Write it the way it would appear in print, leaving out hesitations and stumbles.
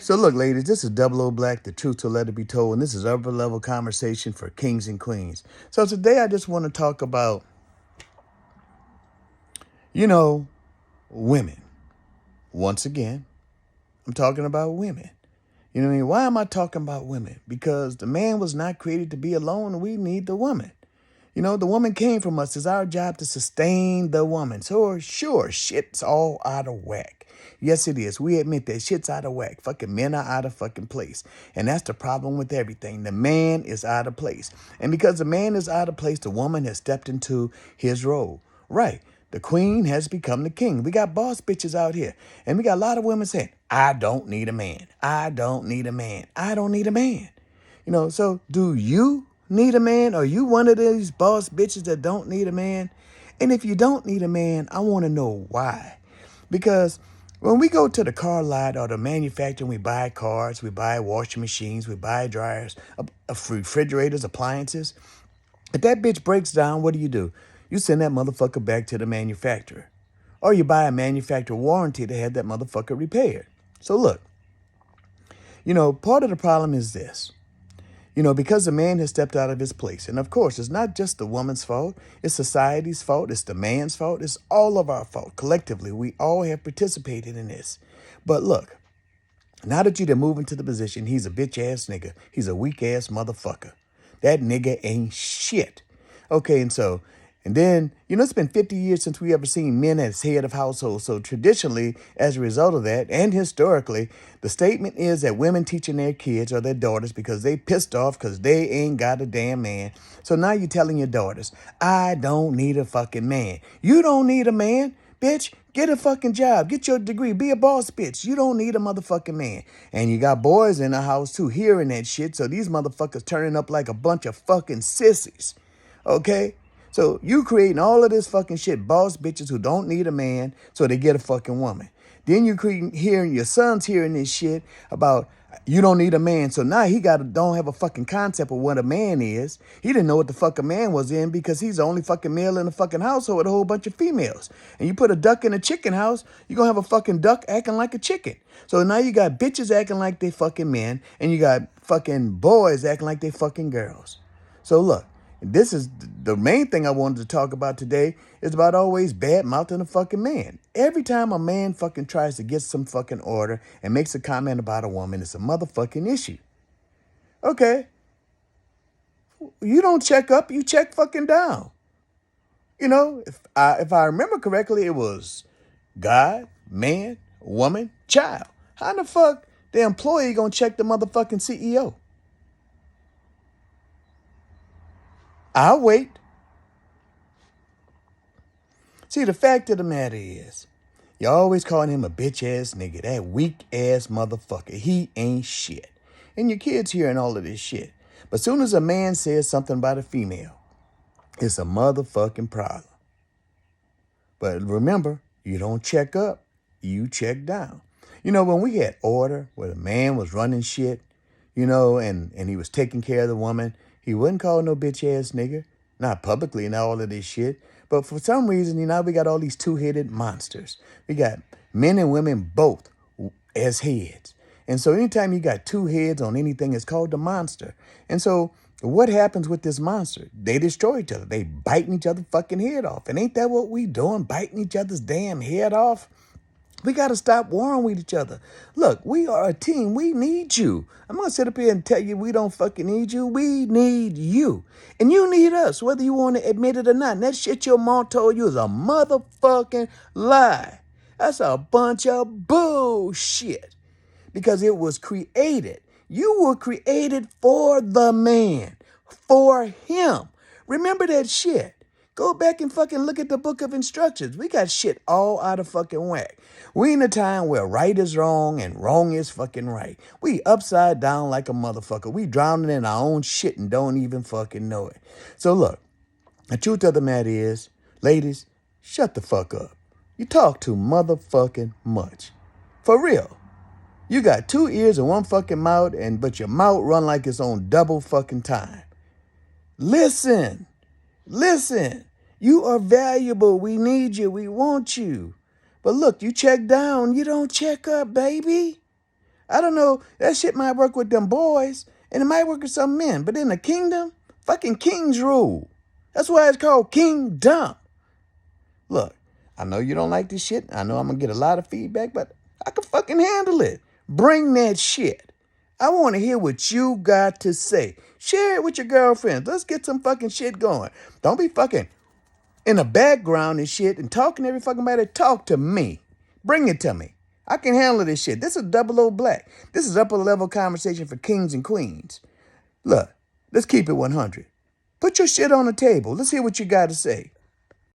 So look, ladies, this is Double O Black, the truth to let it be told, and this is upper level conversation for kings and queens. So today I just want to talk about, you know, women. Once again, I'm talking about women. You know what I mean? Why am I talking about women? Because the man was not created to be alone, and we need the woman. You know, the woman came from us. It's our job to sustain the woman. So, sure, shit's all out of whack. Yes, it is. We admit that shit's out of whack. Fucking men are out of fucking place. And that's the problem with everything. The man is out of place. And because the man is out of place, the woman has stepped into his role. Right. The queen has become the king. We got boss bitches out here. And we got a lot of women saying, I don't need a man. I don't need a man. I don't need a man. You know, so do you need a man? Are you one of these boss bitches that don't need a man? And if you don't need a man, I want to know why. Because when we go to the car lot or the manufacturer, we buy cars, we buy washing machines, we buy dryers, refrigerators, appliances. If that bitch breaks down, what do? You send that motherfucker back to the manufacturer. Or you buy a manufacturer warranty to have that motherfucker repaired. So look, part of the problem is this. Because the man has stepped out of his place. And of course, it's not just the woman's fault. It's society's fault. It's the man's fault. It's all of our fault. Collectively, we all have participated in this. But look, now that you're moving to the position, he's a bitch ass nigga. He's a weak ass motherfucker. That nigga ain't shit. Okay, and then, it's been 50 years since we ever seen men as head of households. So traditionally, as a result of that, and historically, the statement is that women teaching their kids or their daughters because they pissed off because they ain't got a damn man. So now you're telling your daughters, I don't need a fucking man. You don't need a man, bitch. Get a fucking job. Get your degree. Be a boss, bitch. You don't need a motherfucking man. And you got boys in the house, too, hearing that shit. So these motherfuckers turning up like a bunch of fucking sissies. Okay? So you creating all of this fucking shit, boss bitches who don't need a man so they get a fucking woman. Then you hearing your sons hearing this shit about you don't need a man. So now he don't have a fucking concept of what a man is. He didn't know what the fuck a man was in because he's the only fucking male in the fucking household with a whole bunch of females. And you put a duck in a chicken house, you're going to have a fucking duck acting like a chicken. So now you got bitches acting like they fucking men and you got fucking boys acting like they fucking girls. So look. This is the main thing I wanted to talk about today is about always bad mouthing a fucking man. Every time a man fucking tries to get some fucking order and makes a comment about a woman, it's a motherfucking issue. Okay. You don't check up, you check fucking down. If I remember correctly, it was God, man, woman, child. How the fuck the employee gonna check the motherfucking CEO? I'll wait. See, the fact of the matter is, you always calling him a bitch ass nigga, that weak ass motherfucker. He ain't shit. And your kids hearing all of this shit. But soon as a man says something about a female, it's a motherfucking problem. But remember, you don't check up, you check down. When we had order, where the man was running shit, and he was taking care of the woman, he wouldn't call no bitch ass nigga. Not publicly and all of this shit. But for some reason, we got all these two-headed monsters. We got men and women both as heads. And so anytime you got two heads on anything, it's called the monster. And so what happens with this monster? They destroy each other. They biting each other's fucking head off. And ain't that what we doing? Biting each other's damn head off? We got to stop warring with each other. Look, we are a team. We need you. I'm going to sit up here and tell you we don't fucking need you. We need you. And you need us, whether you want to admit it or not. And that shit your mom told you is a motherfucking lie. That's a bunch of bullshit. Because it was created. You were created for the man. For him. Remember that shit. Go back and fucking look at the book of instructions. We got shit all out of fucking whack. We in a time where right is wrong and wrong is fucking right. We upside down like a motherfucker. We drowning in our own shit and don't even fucking know it. So look, the truth of the matter is, ladies, shut the fuck up. You talk too motherfucking much. For real. You got two ears and one fucking mouth, but your mouth run like it's on double fucking time. Listen. You are valuable. We need you. We want you. But look, you check down. You don't check up, baby. I don't know. That shit might work with them boys, and it might work with some men. But in the kingdom, fucking kings rule. That's why it's called kingdom. Look, I know you don't like this shit. I know I'm going to get a lot of feedback, but I can fucking handle it. Bring that shit. I want to hear what you got to say. Share it with your girlfriends. Let's get some fucking shit going. Don't be fucking in the background and shit and talking to every fucking body. Talk to me. Bring it to me. I can handle this shit. This is Double O Black. This is upper level conversation for kings and queens. Look, let's keep it 100. Put your shit on the table. Let's hear what you got to say.